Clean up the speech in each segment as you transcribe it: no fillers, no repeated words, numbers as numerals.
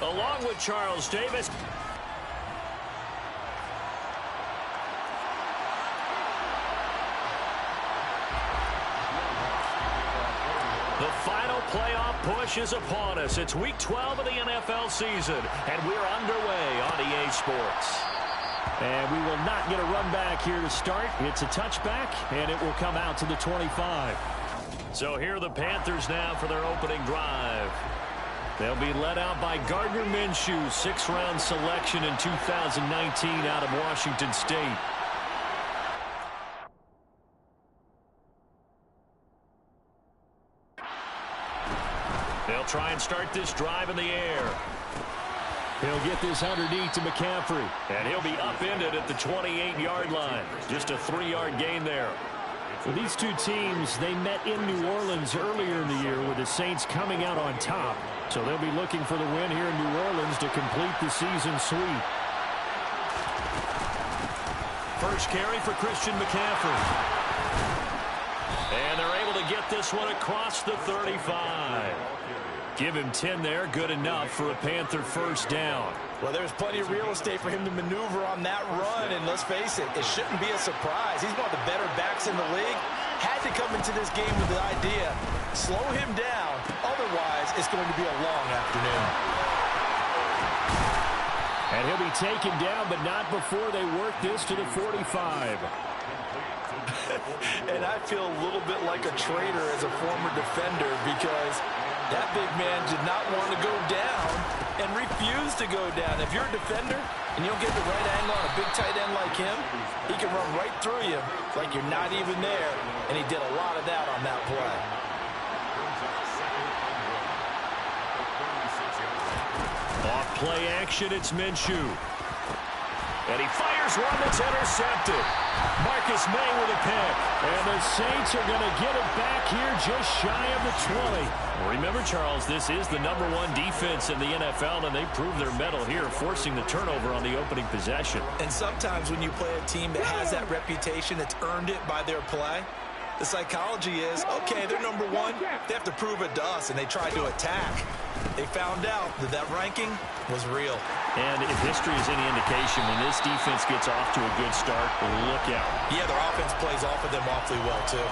along with Charles Davis. The final playoff push is upon us. It's Week 12 of the NFL season, and we're underway on EA Sports. And we will not get a run back here to start. It's a touchback, and it will come out to the 25. So here are the Panthers now for their opening drive. They'll be led out by Gardner Minshew, sixth-round selection in 2019 out of Washington State. They'll try and start this drive in the air. He'll get this underneath to McCaffrey. And he'll be upended at the 28-yard line. Just a 3-yard gain there. For these two teams, they met in New Orleans earlier in the year with the Saints coming out on top. So they'll be looking for the win here in New Orleans to complete the season sweep. First carry for Christian McCaffrey. And they're able to get this one across the 35. Give him 10 there. Good enough for a Panther first down. Well, there's plenty of real estate for him to maneuver on that run, and let's face it, it shouldn't be a surprise. He's one of the better backs in the league. Had to come into this game with the idea, slow him down, otherwise it's going to be a long afternoon. And he'll be taken down, but not before they work this to the 45. And I feel a little bit like a traitor as a former defender because that big man did not want to go down and refused to go down. If you're a defender and you don't get the right angle on a big tight end like him, he can run right through you like you're not even there, and he did a lot of that on that play. Off play action, it's Minshew. And he fires one that's intercepted. Marcus May with a pick. And the Saints are going to get it back here just shy of the 20. Remember, Charles, this is the #1 defense in the NFL, and they proved their mettle here, forcing the turnover on the opening possession. And sometimes when you play a team that has that reputation, that's earned it by their play, the psychology is, okay, they're #1. They have to prove it to us, and they tried to attack. They found out that that ranking was real. And if history is any indication, when this defense gets off to a good start, look out. Yeah, their offense plays off of them awfully well, too.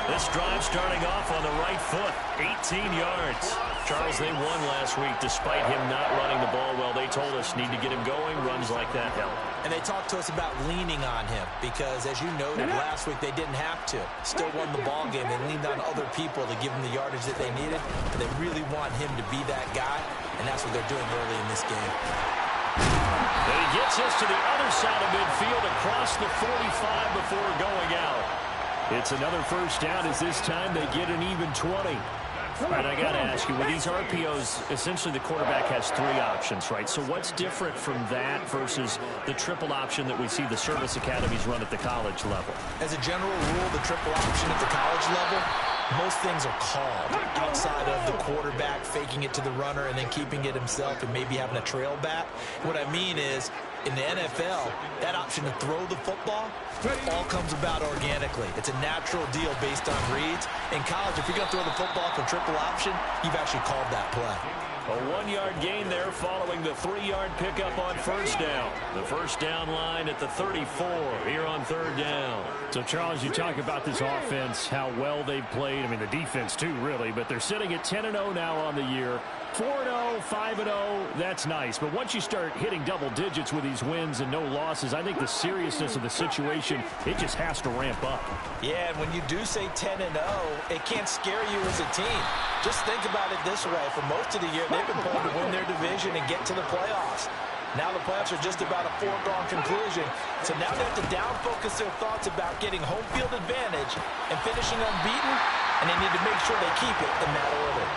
This drive starting off on the right foot, 18 yards. Charles, they won last week despite him not running the ball well. They told us need to get him going. Runs like that help. And they talked to us about leaning on him because, as you noted, last week they didn't have to. Still won the ball game. They leaned on other people to give them the yardage that they needed. But they really want him to be that guy, and that's what they're doing early in this game. And he gets us to the other side of midfield across the 45 before going out. It's another first down as this time they get an even 20. And I got to ask you, with these RPOs, essentially the quarterback has 3 options, right? So what's different from that versus the triple option that we see the service academies run at the college level? As a general rule, the triple option at the college level, most things are called outside of the quarterback faking it to the runner and then keeping it himself and maybe having a trail back. What I mean is, in the NFL, that option to throw the football all comes about organically. It's a natural deal based on reads. In college, if you're going to throw the football for triple option, you've actually called that play. A 1-yard gain there following the 3-yard pickup on first down. The first down line at the 34 here on third down. So, Charles, you talk about this offense, how well they've played. I mean, the defense, too, really. But they're sitting at 10-0 now on the year. 4-0, 5-0, that's nice. But once you start hitting double digits with these wins and no losses, I think the seriousness of the situation, it just has to ramp up. Yeah, and when you do say 10-0, it can't scare you as a team. Just think about it this way. For most of the year, they've been playing to win their division and get to the playoffs. Now the playoffs are just about a foregone conclusion. So now they have to down-focus their thoughts about getting home field advantage and finishing unbeaten, and they need to make sure they keep it in that order.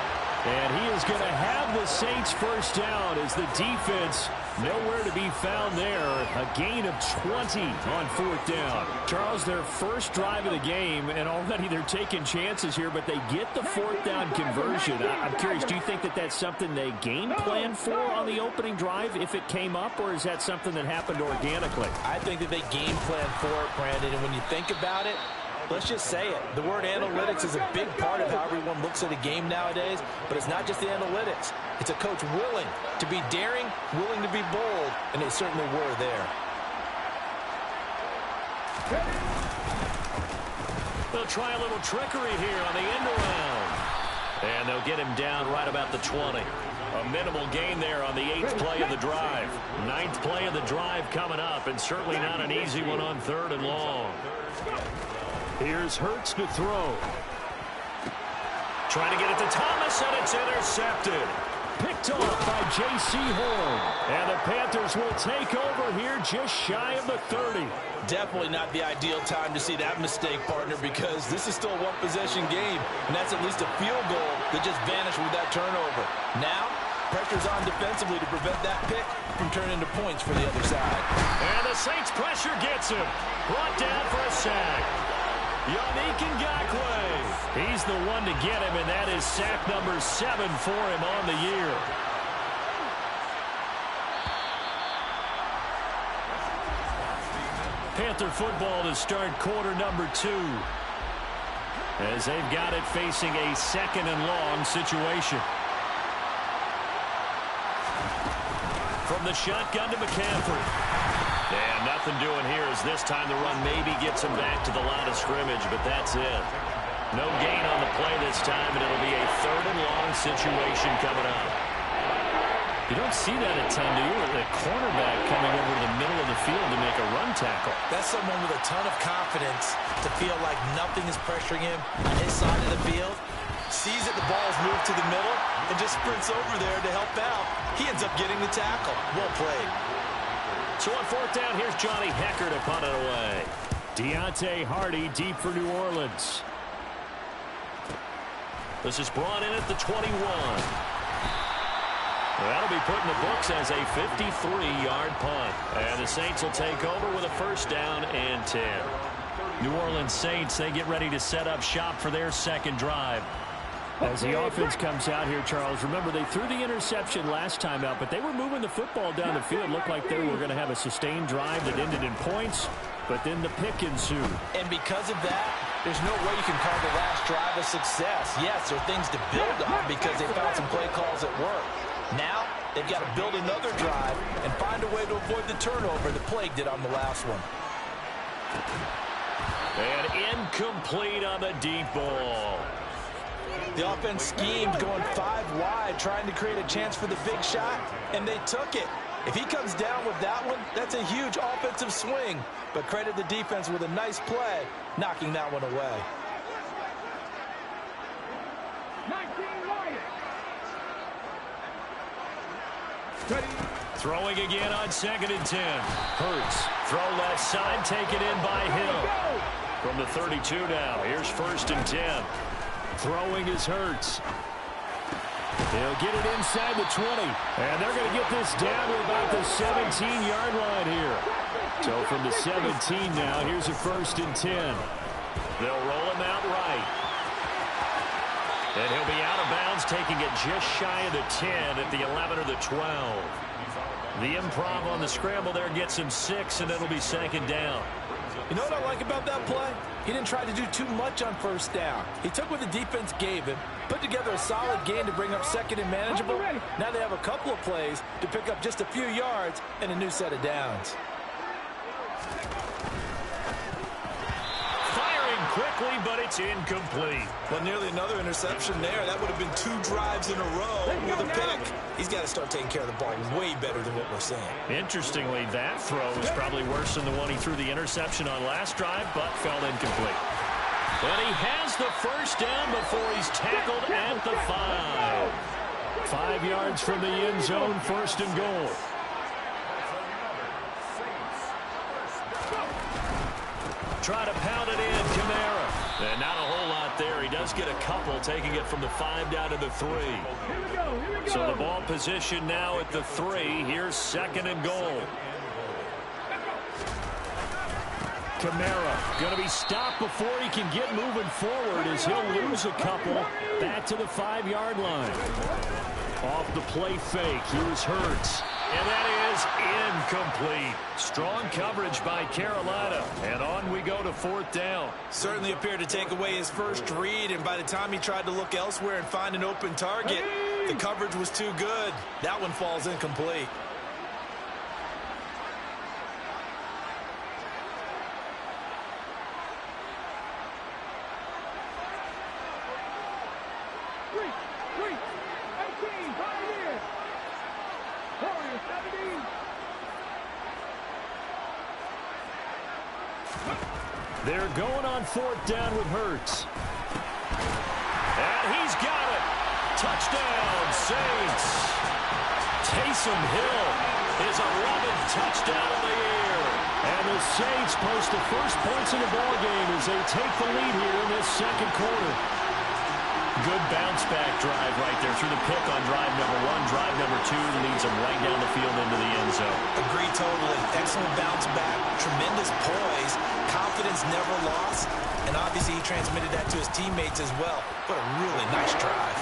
And he is going to have the Saints first down as the defense nowhere to be found there. A gain of 20 on fourth down. Charles, their first drive of the game, and already they're taking chances here, but they get the fourth down conversion. I'm curious, do you think that that's something they game plan for on the opening drive if it came up, or is that something that happened organically? I think that they game plan for it, Brandon, and when you think about it, let's just say it. The word analytics is a big part of how everyone looks at a game nowadays, but it's not just the analytics. It's a coach willing to be daring, willing to be bold, and they certainly were there. They'll try a little trickery here on the end around. And they'll get him down right about the 20. A minimal gain there on the 8th play of the drive. 9th play of the drive coming up, and certainly not an easy one on 3rd and long. Here's Hurts to throw. Trying to get it to Thomas, and it's intercepted. Picked off by J.C. Horn. And the Panthers will take over here just shy of the 30. Definitely not the ideal time to see that mistake, partner, because this is still a one-possession game, and that's at least a field goal that just vanished with that turnover. Now, pressure's on defensively to prevent that pick from turning into points for the other side. And the Saints pressure gets him. Brought down for a sack. Yannick Ngakoue. He's the one to get him, and that is sack number 7 for him on the year. Panther football to start quarter number 2. As they've got it facing a 2nd and long situation. From the shotgun to McCaffrey. And nothing doing here as this time the run maybe gets him back to the line of scrimmage, but that's it. No gain on the play this time, and it'll be a 3rd and long situation coming up. You don't see that at times, do you? The cornerback coming over to the middle of the field to make a run tackle. That's someone with a ton of confidence to feel like nothing is pressuring him on his side of the field. Sees that the ball's moved to the middle and just sprints over there to help out. He ends up getting the tackle. Well played. So on 4th down, here's Johnny Hekker to punt it away. Deontay Hardy deep for New Orleans. This is brought in at the 21. That'll be put in the books as a 53-yard punt. And the Saints will take over with a 1st down and 10. New Orleans Saints, they get ready to set up shop for their 2nd drive. As the offense comes out here, Charles, remember they threw the interception last time out, but they were moving the football down the field. Looked like they were going to have a sustained drive that ended in points, but then the pick ensued. And because of that, there's no way you can call the last drive a success. Yes, there are things to build on because they found some play calls that work. Now, they've got to build another drive and find a way to avoid the turnover that plagued it on the last one. And incomplete on the deep ball. The offense schemed going 5 wide, trying to create a chance for the big shot, and they took it. If he comes down with that one, that's a huge offensive swing. But credit the defense with a nice play, knocking that one away. Throwing again on 2nd and 10. Hurts. Throw left side, taken in by Hill. From the 32 now, here's 1st and 10. Throwing is Hurts. He'll get it inside the 20. And they're going to get this down to about the 17-yard line here. So from the 17 now, here's a 1st and 10. They'll roll him out right. And he'll be out of bounds, taking it just shy of the 10 at the 11 or the 12. The improv on the scramble there gets him 6, and it'll be 2nd down. You know what I like about that play? He didn't try to do too much on 1st down. He took what the defense gave him, put together a solid gain to bring up 2nd and manageable. Now they have a couple of plays to pick up just a few yards and a new set of downs. Quickly, but it's incomplete. Well, nearly another interception there. That would have been 2 drives in a row with a pick. He's got to start taking care of the ball way better than what we're seeing. Interestingly, that throw is probably worse than the one he threw the interception on last drive, but fell incomplete. And he has the 1st down before he's tackled at the 5. 5 yards from the end zone, 1st and goal. Try to pound it in, Kamara. And not a whole lot there. He does get a couple, taking it from the 5 down to the 3. So the ball position now at the 3. Here's 2nd and goal. Kamara going to be stopped before he can get moving forward as he'll lose a couple back to the 5-yard line. Off the play fake, here's Hurts. And that is incomplete. Strong coverage by Carolina. And on we go to 4th down. Certainly appeared to take away his first read, and by the time he tried to look elsewhere and find an open target, the coverage was too good. That one falls incomplete. They're going on 4th down with Hurts. And he's got it. Touchdown, Saints. Taysom Hill, his 11th touchdown of the year. And the Saints post the first points in the ballgame as they take the lead here in this second quarter. Good bounce-back drive right there through the pick on drive number 1. Drive number 2 leads them right down the field into the end zone. Agree totally. Excellent bounce-back, tremendous poise, confidence never lost, and obviously he transmitted that to his teammates as well. What a really nice drive.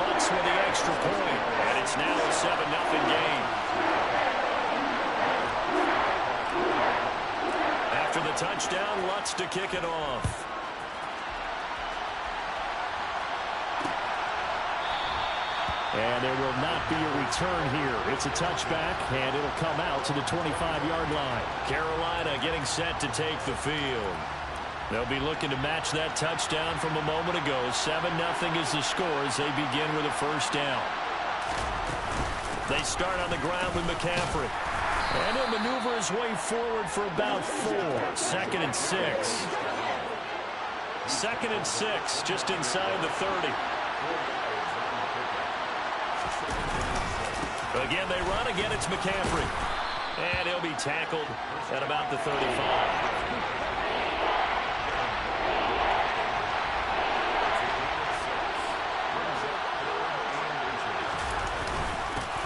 Lutz with the extra point, and it's now a 7-0 game. After the touchdown, Lutz to kick it off. And there will not be a return here. It's a touchback, and it'll come out to the 25-yard line. Carolina getting set to take the field. They'll be looking to match that touchdown from a moment ago. 7-0 is the score as they begin with a first down. They start on the ground with McCaffrey. And he'll maneuver his way forward for about 4. 2nd and 6. 2nd and 6, just inside the 30. Again, they run. Again, it's McCaffrey. And he'll be tackled at about the 35.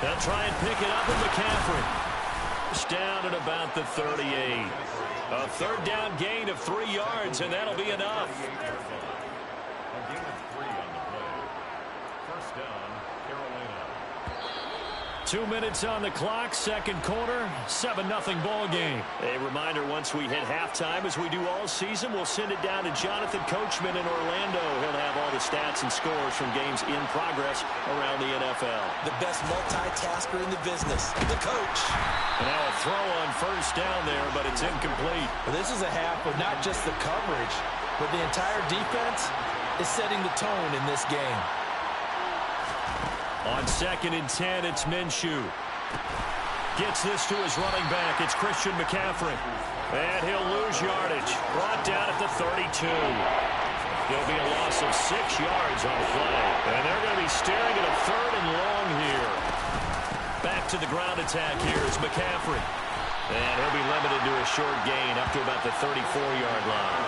They'll try and pick it up with McCaffrey. It's down at about the 38. A 3rd down gain of 3 yards, and that'll be enough. 2 minutes on the clock, second quarter, 7-0 ball game. A reminder, once we hit halftime, as we do all season, we'll send it down to Jonathan Coachman in Orlando. He'll have all the stats and scores from games in progress around the NFL. The best multitasker in the business, the coach. And now a throw on first down there, but it's incomplete. Well, this is a half of not just the coverage, but the entire defense is setting the tone in this game. On 2nd and 10, it's Minshew. Gets this to his running back. It's Christian McCaffrey. And he'll lose yardage. Brought down at the 32. There'll be a loss of 6 yards on the play. And they're going to be staring at a 3rd and long here. Back to the ground attack here is McCaffrey. And he'll be limited to a short gain up to about the 34-yard line.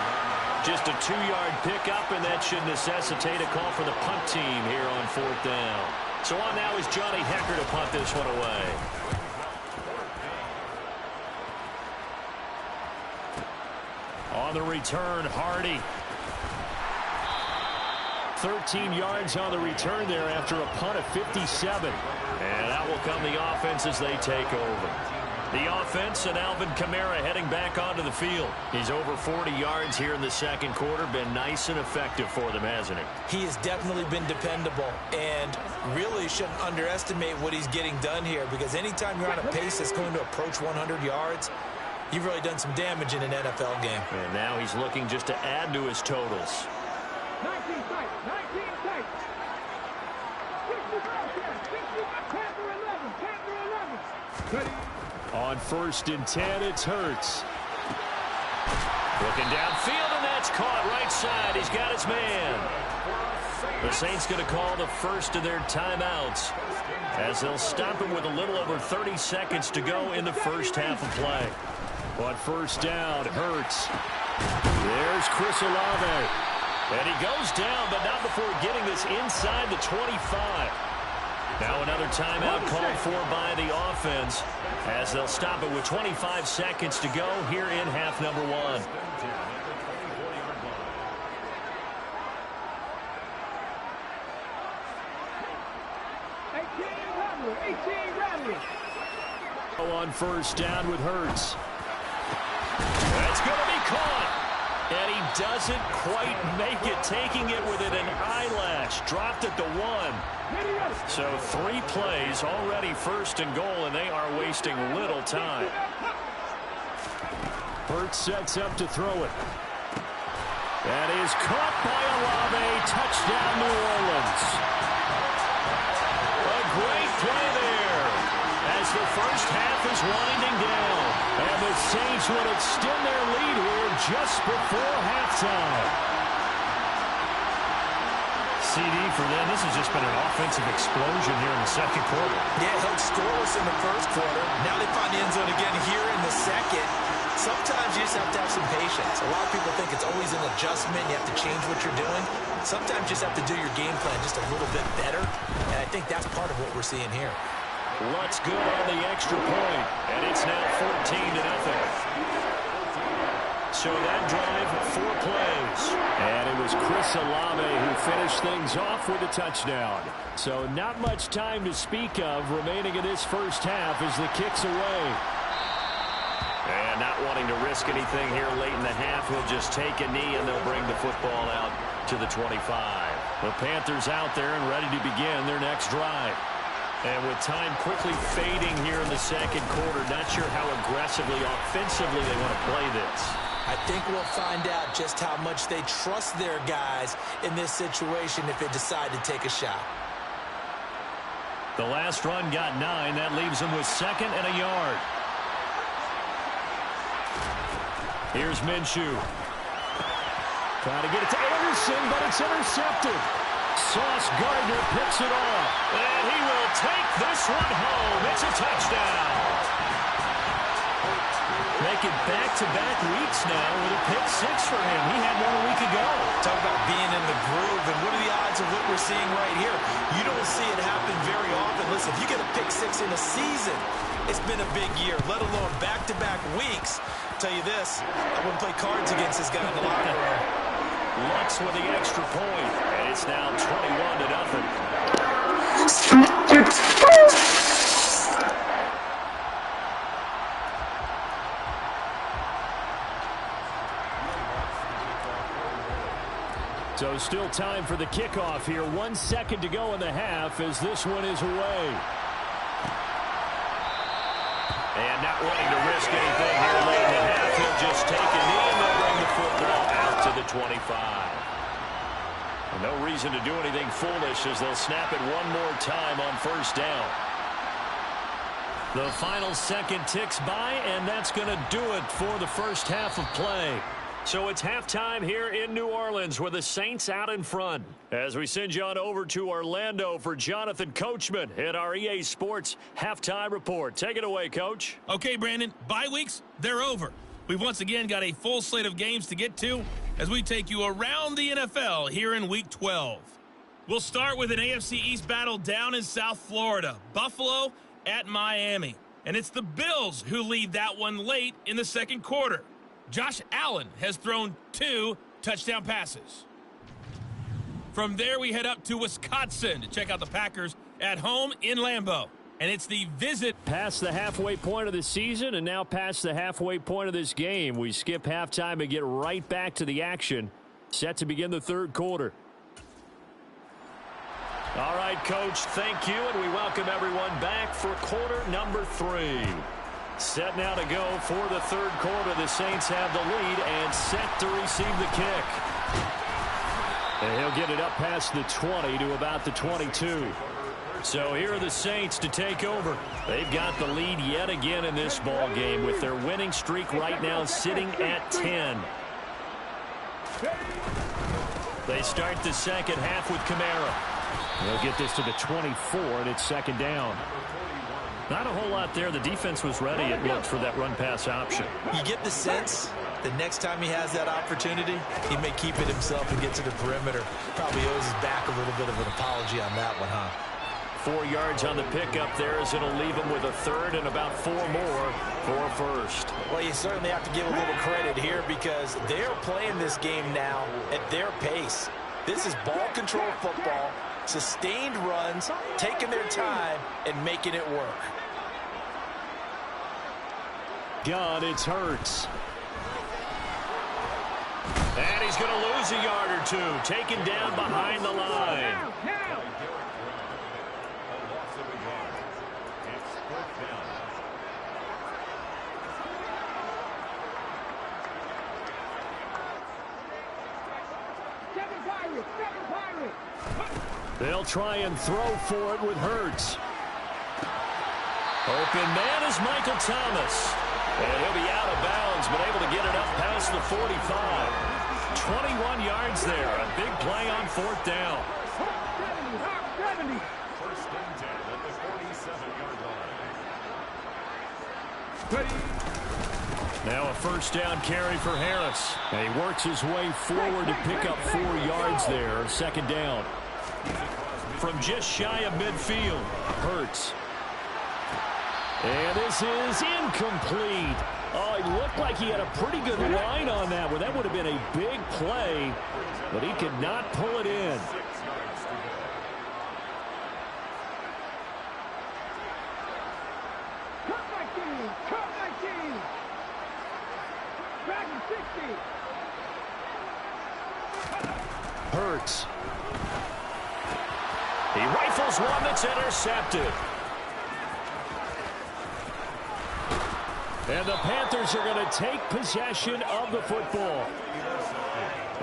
Just a 2-yard pickup, and that should necessitate a call for the punt team here on 4th down. So on now is Johnny Hekker to punt this one away. On the return, Hardy. 13 yards on the return there after a punt of 57. And out will come the offense as they take over. The offense and Alvin Kamara heading back onto the field. He's over 40 yards here in the second quarter. Been nice and effective for them, hasn't he? He has definitely been dependable, and really shouldn't underestimate what he's getting done here, because anytime you're on a pace that's going to approach 100 yards, you've really done some damage in an NFL game. And now he's looking just to add to his totals. 19 tight, 19 tight. 60 Panther 11, Panther 11. On 1st and 10, it's Hurts. Looking downfield, and that's caught right side. He's got his man. The Saints going to call the first of their timeouts as they'll stop him with a little over 30 seconds to go in the first half of play. On 1st down, Hurts. There's Chris Olave. And he goes down, but not before getting this inside the 25. Now another timeout called for by the offense as they'll stop it with 25 seconds to go here in half number 1. On first down with Hurts. That's going to be caught. And he doesn't quite make it, taking it within an eyelash. Dropped at the 1. So 3 plays, already first and goal, and they are wasting little time. Hurts sets up to throw it. That is caught by Olave. Touchdown, New Orleans. A great play there as the first half is winding down. And the Saints would extend their lead here just before halftime. CD for them, this has just been an offensive explosion here in the second quarter. Yeah, held scoreless in the first quarter. Now they find the end zone again here in the second. Sometimes you just have to have some patience. A lot of people think it's always an adjustment. You have to change what you're doing. Sometimes you just have to do your game plan just a little bit better. And I think that's part of what we're seeing here. Lutz good on the extra point, and it's now 14-0. So that drive, 4 plays. And it was Chris Olave who finished things off with a touchdown. So not much time to speak of remaining in this first half as the kick's away. And not wanting to risk anything here late in the half, he'll just take a knee and they'll bring the football out to the 25. The Panthers out there and ready to begin their next drive. And with time quickly fading here in the second quarter, not sure how aggressively, offensively they want to play this. I think we'll find out just how much they trust their guys in this situation if they decide to take a shot. The last run got 9. That leaves them with 2nd and a yard. Here's Minshew. Trying to get it to Anderson, but it's intercepted. Sauce Gardner picks it off. And he will take this one home. It's a touchdown. Making back-to-back weeks now with a pick 6 for him. He had one a week ago. Talk about being in the groove, and what are the odds of what we're seeing right here? You don't see it happen very often. Listen, if you get a pick 6 in a season, it's been a big year, let alone back-to-back weeks. I'll tell you this, I wouldn't play cards against this guy in the locker room. Lutz with the extra point, and it's now 21-0. So still time for the kickoff here. 1 second to go in the half as this one is away. And not wanting to risk anything here late in the half, he'll just take a knee and they'll bring the football out to the 25. And no reason to do anything foolish as they'll snap it one more time on first down. The final second ticks by, and that's going to do it for the first half of play. So it's halftime here in New Orleans with the Saints out in front. As we send you on over to Orlando for Jonathan Coachman at our EA Sports Halftime Report. Take it away, Coach. Okay, Brandon, bye weeks, they're over. We've once again got a full slate of games to get to as we take you around the NFL here in Week 12. We'll start with an AFC East battle down in South Florida. Buffalo at Miami. And it's the Bills who lead that one late in the second quarter. Josh Allen has thrown 2 touchdown passes. From there, we head up to Wisconsin to check out the Packers at home in Lambeau. And it's the visit. Past the halfway point of the season and now past the halfway point of this game. We skip halftime and get right back to the action. Set to begin the third quarter. All right, Coach, thank you, and we welcome everyone back for quarter number 3. Set now to go for the third quarter. The Saints have the lead and set to receive the kick. And he'll get it up past the 20 to about the 22. So here are the Saints to take over. They've got the lead yet again in this ball game with their winning streak right now sitting at 10. They start the second half with Kamara. They'll get this to the 24, and it's second down. Not a whole lot there. The defense was ready, it looked, for that run-pass option. You get the sense the next time he has that opportunity, he may keep it himself and get to the perimeter. Probably owes his back a little bit of an apology on that one, huh? 4 yards on the pickup there as it'll leave him with a third and about 4 more for a first. Well, you certainly have to give a little credit here because they're playing this game now at their pace. This is ball control football, sustained runs, taking their time, and making it work. Gun, it's Hurts. And he's going to lose a yard or two. Taken down behind the line. Now. 7 Pirates. They'll try and throw for it with Hurts. Open man is Michael Thomas. And he'll be out of bounds, but able to get it up past the 45. 21 yards there. A big play on 4th down. 70. First and 10 at the 47-yard line. Now a first down carry for Harris. And he works his way forward to pick up 4 yards there. 2nd down. From just shy of midfield, Hurts. And this is incomplete. Oh, it looked like he had a pretty good line on that one. That would have been a big play, but he could not pull it in. Cut my team. Dragon 60. Hurts. He rifles one that's intercepted. And the Panthers are going to take possession of the football.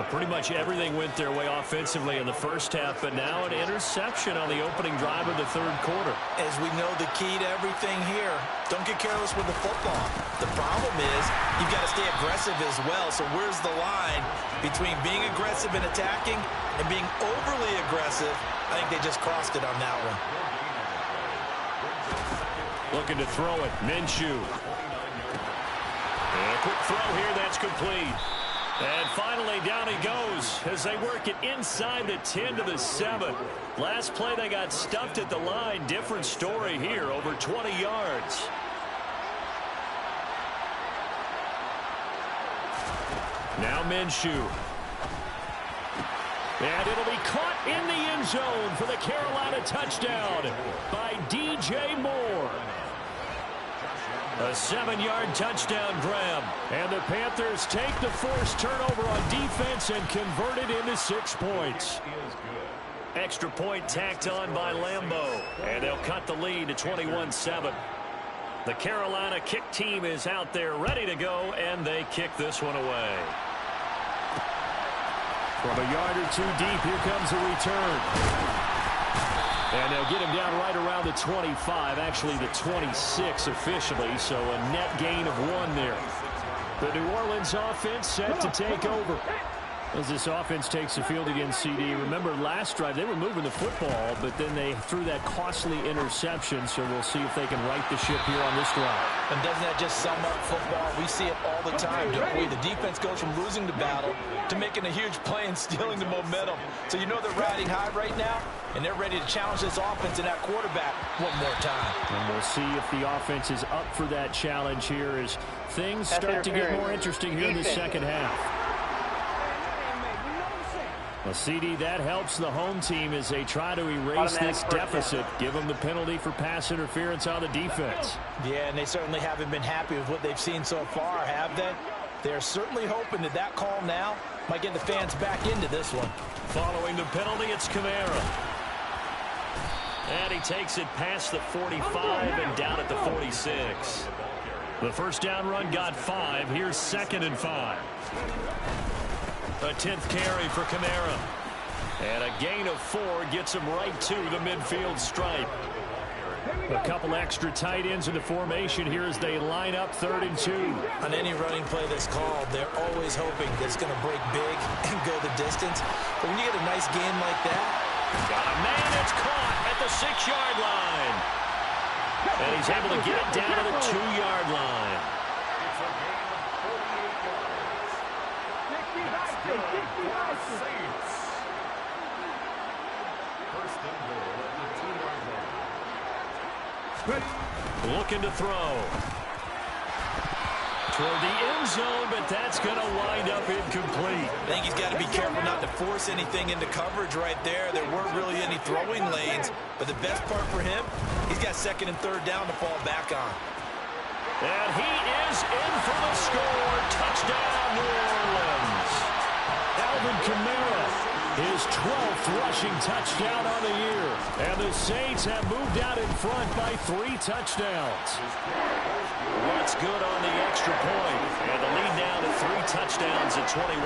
But pretty much everything went their way offensively in the first half, but now an interception on the opening drive of the 3rd quarter. As we know, the key to everything here, don't get careless with the football. The problem is you've got to stay aggressive as well. So where's the line between being aggressive and attacking and being overly aggressive? I think they just crossed it on that one. Looking to throw it, Minshew. And a quick throw here, that's complete. And finally, down he goes as they work it inside the 10 to the 7. Last play, they got stuffed at the line. Different story here, over 20 yards. Now Minshew. And it'll be caught in the end zone for the Carolina touchdown by DJ Moore. A 7-yard touchdown grab. And the Panthers take the forced turnover on defense and convert it into 6 points. Extra point tacked on by Lambeau. And they'll cut the lead to 21-7. The Carolina kick team is out there ready to go, and they kick this one away. From a yard or 2 deep, here comes a return. And they'll get him down right around the 25, actually the 26 officially, so a net gain of 1 there. The New Orleans offense set to take over. As this offense takes the field against CD, remember last drive they were moving the football, but then they threw that costly interception, so we'll see if they can right the ship here on this drive. And doesn't that just sum up football? We see it all the time, don't we? The defense goes from losing the battle to making a huge play and stealing the momentum. So you know they're riding high right now, and they're ready to challenge this offense and that quarterback one more time. And we'll see if the offense is up for that challenge here as things start to get more interesting here in the second half. Well, CD, that helps the home team as they try to erase this deficit. Give them the penalty for pass interference on the defense. Yeah, and they certainly haven't been happy with what they've seen so far, have they? They're certainly hoping that that call now might get the fans back into this one. Following the penalty, it's Kamara. And he takes it past the 45 and down at the 46. The first down run got 5. Here's 2nd and 5. A 10th carry for Kamara. And a gain of 4 gets him right to the midfield stripe. A couple extra tight ends in the formation here as they line up 3rd and 2. On any running play that's called, they're always hoping that it's going to break big and go the distance. But when you get a nice gain like that, got a man that's caught at the 6-yard line. And he's able to get it down to the 2-yard line. Looking to throw. Toward the end zone, but that's going to wind up incomplete. I think he's got to be careful not to force anything into coverage right there. There weren't really any throwing lanes, but the best part for him, he's got 2nd and 3rd down to fall back on. And he is in for the score. Touchdown, New Orleans. Alvin Kamara, his 12th rushing touchdown on the year. And the Saints have moved out in front by 3 touchdowns. What's good on the extra point. And the lead now to 3 touchdowns at 21.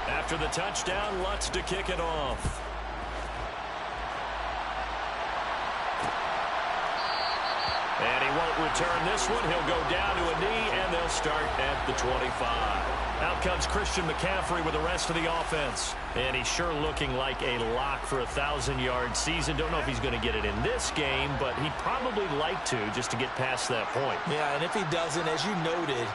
After the touchdown, Lutz to kick it off. And he won't return this one. He'll go down to a knee, and they'll start at the 25. Out comes Christian McCaffrey with the rest of the offense. And he's sure looking like a lock for a 1,000-yard season. Don't know if he's going to get it in this game, but he'd probably like to just to get past that point. Yeah, and if he doesn't, as you noted,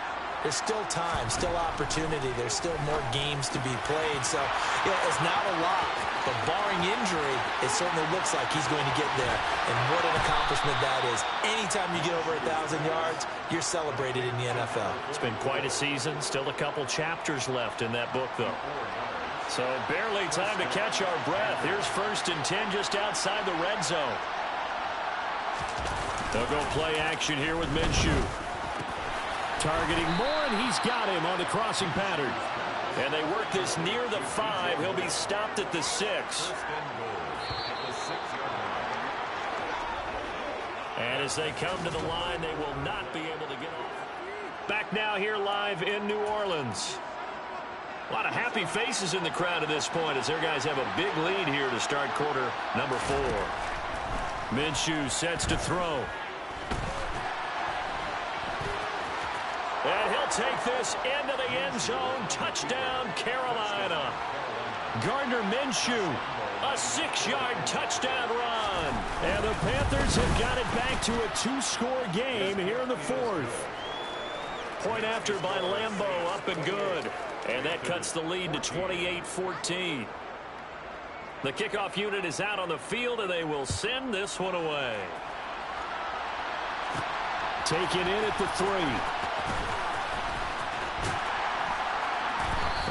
there's still time, still opportunity. There's still more games to be played. So, yeah, it's not a lock. But barring injury, it certainly looks like he's going to get there. And what an accomplishment that is. Anytime you get over 1,000 yards, you're celebrated in the NFL. It's been quite a season. Still a couple chapters left in that book, though. So barely time to catch our breath. Here's 1st and 10 just outside the red zone. They'll go play action here with Minshew. Targeting Moore, and he's got him on the crossing pattern. And they work this near the 5. He'll be stopped at the 6. And as they come to the line, they will not be able to get off. Back now here live in New Orleans. A lot of happy faces in the crowd at this point as their guys have a big lead here to start quarter number 4. Minshew sets to throw. And he'll take this into the end zone. Touchdown, Carolina. Gardner Minshew, a 6-yard touchdown run. And the Panthers have got it back to a 2-score game here in the 4th. Point after by Lambeau, up and good. And that cuts the lead to 28-14. The kickoff unit is out on the field, and they will send this one away. Taken in at the 3.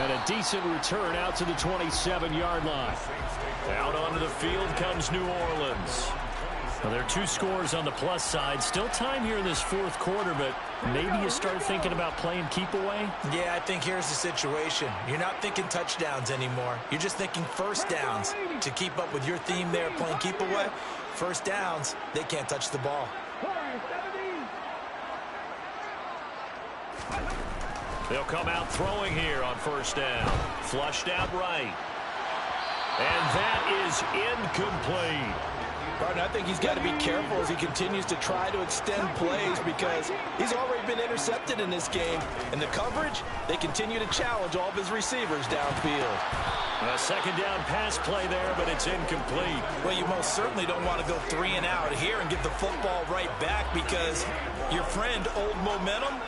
And a decent return out to the 27-yard line. Out onto the field comes New Orleans. Well, there are 2 scores on the plus side. Still time here in this 4th quarter, but maybe you start thinking about playing keep away? Yeah, I think here's the situation. You're not thinking touchdowns anymore. You're just thinking first downs. To keep up with your theme there, playing keep away, first downs, they can't touch the ball. They'll come out throwing here on 1st down. Flushed out right. And that is incomplete. Gardner, I think he's got to be careful as he continues to try to extend plays because he's already been intercepted in this game. And the coverage, they continue to challenge all of his receivers downfield. A 2nd down pass play there, but it's incomplete. Well, you most certainly don't want to go 3 and out here and get the football right back because your friend, Old Momentum,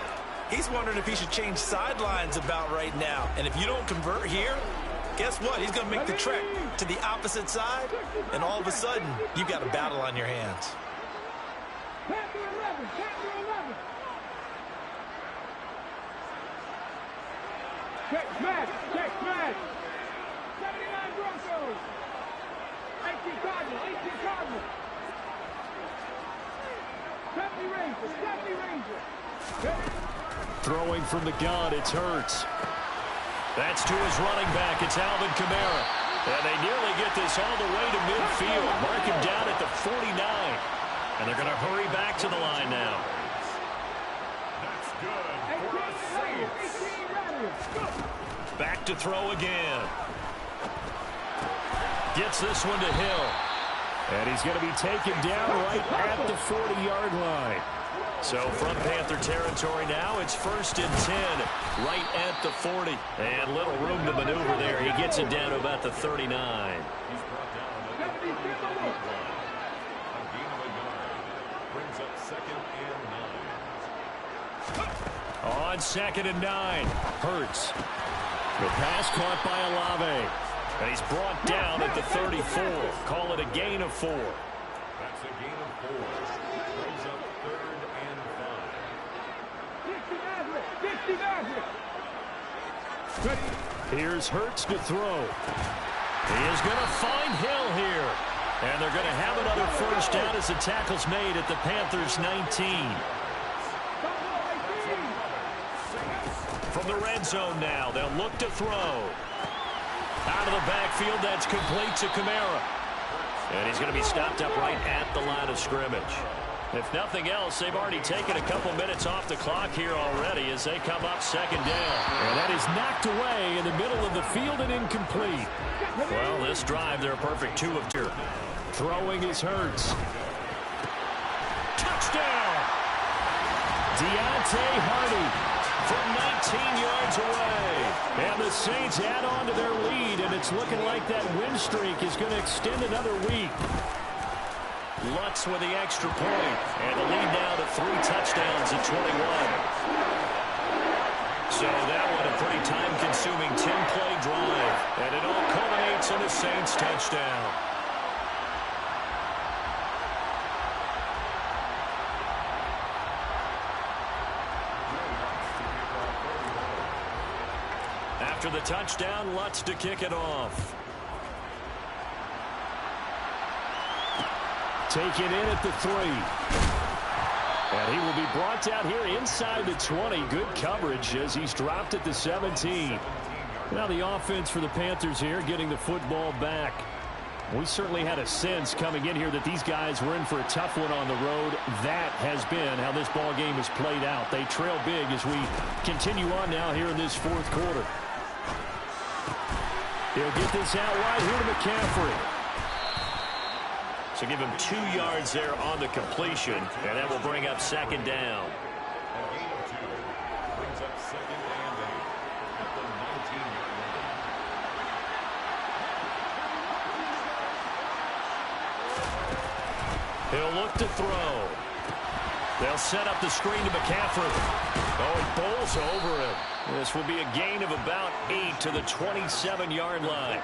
he's wondering if he should change sidelines about right now. And if you don't convert here, guess what? He's going to make the trek to the opposite side, and all of a sudden, you've got a battle on your hands. Check smash, check smash. 79 Broncos. 18 Cardinals, 18 Cardinals. 70 Rangers, 70 Rangers. Throwing from the gun, it's Hurts. That's to his running back. It's Alvin Kamara. And they nearly get this all the way to midfield. Mark him down at the 49. And they're going to hurry back to the line now. That's good for a Saints. Back to throw again. Gets this one to Hill. And he's going to be taken down right at the 40-yard line. So from Panther territory now, it's 1st and 10 right at the 40. And little room to maneuver there. He gets it down to about the 39. He's brought down about the 41. A gain of a yard. Brings up 2nd and 9. On 2nd and 9, Hurts. The pass caught by Olave. And he's brought down at the 34. Call it a gain of 4. That's a gain of 4. Brings up 3rd and 5. 60 Maverick. Here's Hurts to throw. He is going to find Hill here. And they're going to have another first down as the tackle's made at the Panthers' 19. From the red zone now, they'll look to throw. Out of the backfield, that's complete to Kamara. And he's going to be stopped up right at the line of scrimmage. If nothing else, they've already taken a couple minutes off the clock here already as they come up second down. And that is knocked away in the middle of the field and incomplete. Well, this drive, they're a perfect 2 of 2. Throwing is Hurts. Touchdown! Deontay Hardy from 19 yards away. And the Saints add on to their lead, and it's looking like that win streak is going to extend another week. Lutz with the extra point, and the lead now to 3 touchdowns at 21. So that one a pretty time-consuming 10-play drive, and it all culminates in a Saints touchdown. After the touchdown, Lutz to kick it off. Taken in at the 3. And he will be brought down here inside the 20. Good coverage as he's dropped at the 17. Now the offense for the Panthers here getting the football back. We certainly had a sense coming in here that these guys were in for a tough one on the road. That has been how this ball game has played out. They trail big as we continue on now here in this 4th quarter. He'll get this out wide here to McCaffrey. So give him 2 yards there on the completion, and that will bring up second down. A gain of 2 brings up second and 8 at the 19-yard line. He'll look to throw. They'll set up the screen to McCaffrey. Oh, he bowls over him. This will be a gain of about 8 to the 27-yard line.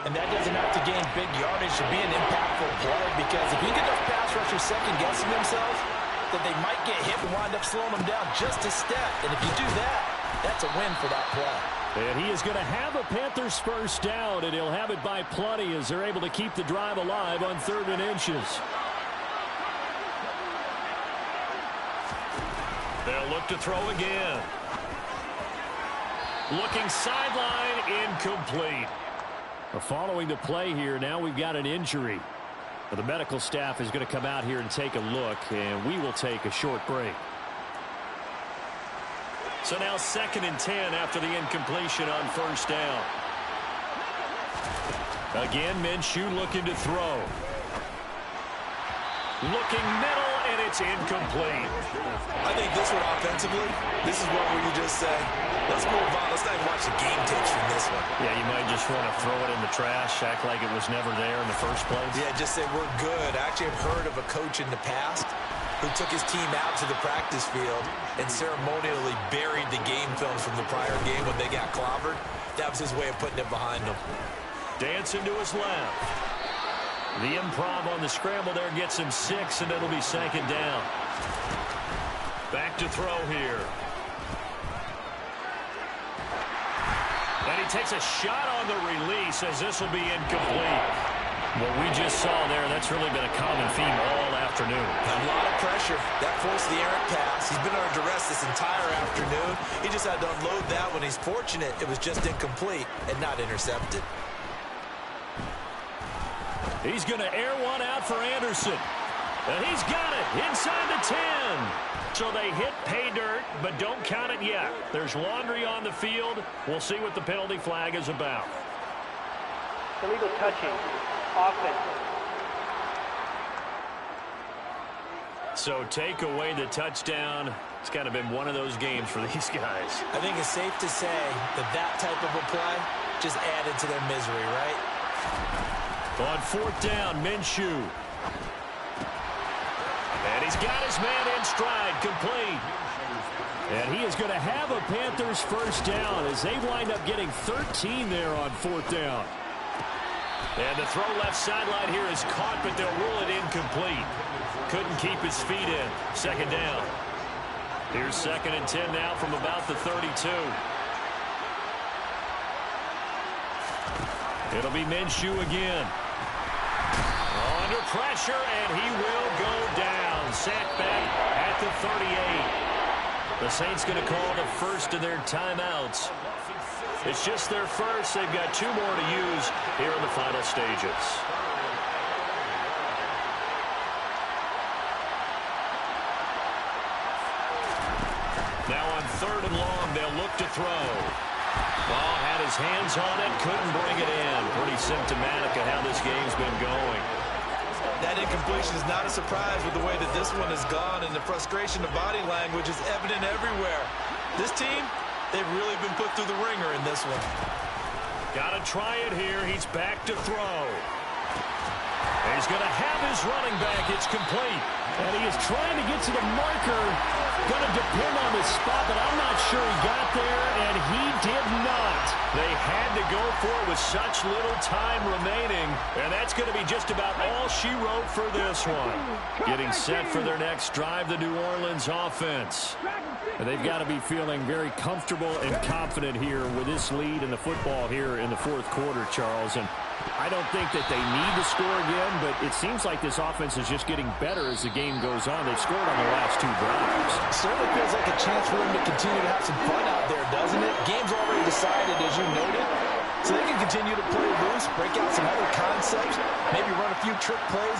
And that doesn't have to gain big yardage to be an impactful play, because if you get those pass rushers second-guessing themselves, that they might get hit and wind up slowing them down just a step. And if you do that, that's a win for that play. And he is going to have a Panthers first down, and he'll have it by plenty as they're able to keep the drive alive on 3rd and inches. They'll look to throw again. Looking sideline, incomplete. Following the play here, now we've got an injury. The medical staff is going to come out here and take a look, and we will take a short break. So now 2nd and 10 after the incompletion on first down. Again, Minshew looking to throw. Looking middle, and it's incomplete. I think this one offensively, this is one where you just say, let's move on. Let's not even watch the game tapes from this one. Yeah, you might just want to throw it in the trash, act like it was never there in the first place. Yeah, just say we're good. I actually have heard of a coach in the past who took his team out to the practice field and ceremonially buried the game films from the prior game when they got clobbered. That was his way of putting it behind them. Dancing to his left. The improv on the scramble there gets him 6, and it'll be second down. Back to throw here. And he takes a shot on the release as this will be incomplete. What we just saw there, that's really been a common theme all afternoon. A lot of pressure. That forced the errant pass. He's been under duress this entire afternoon. He just had to unload that one. He's fortunate it was just incomplete and not intercepted. He's going to air one out for Anderson. And he's got it inside the 10. So they hit pay dirt, but don't count it yet. There's laundry on the field. We'll see what the penalty flag is about. Illegal touching. Offense. So take away the touchdown. It's kind of been one of those games for these guys. I think it's safe to say that that type of a play just added to their misery, right? On 4th down, Minshew. And he's got his man in stride, complete. And he is going to have a Panthers first down as they wind up getting 13 there on 4th down. And the throw left sideline here is caught, but they'll rule it incomplete. Couldn't keep his feet in. Second down. Here's 2nd and 10 now from about the 32. It'll be Minshew again. Under pressure, and he will go down. Sacked back at the 38. The Saints going to call the first of their timeouts. It's just their first. They've got 2 more to use here in the final stages. Now on 3rd and long, they'll look to throw. Ball had his hands on it, couldn't bring it in. Pretty symptomatic of how this game's been going. That incompletion is not a surprise with the way that this one has gone, and the frustration of body language is evident everywhere. This team, they've really been put through the ringer in this one. Got to try it here. He's back to throw. He's going to have his running back. It's complete. And he is trying to get to the marker. Going to depend on the spot, but I'm not sure he got there, and he did not. They had to go for it with such little time remaining, and that's going to be just about all she wrote for this one. Getting set for their next drive, the New Orleans offense. And they've got to be feeling very comfortable and confident here with this lead in the football here in the 4th quarter, Charles. And I don't think that they need to score again, but it seems like this offense is just getting better as the game goes on. They've scored on the last 2 drives. Certainly feels like a chance for them to continue to have some fun out there, doesn't it? Game's already decided, as you noted. So they can continue to play loose, break out some other concepts, maybe run a few trick plays,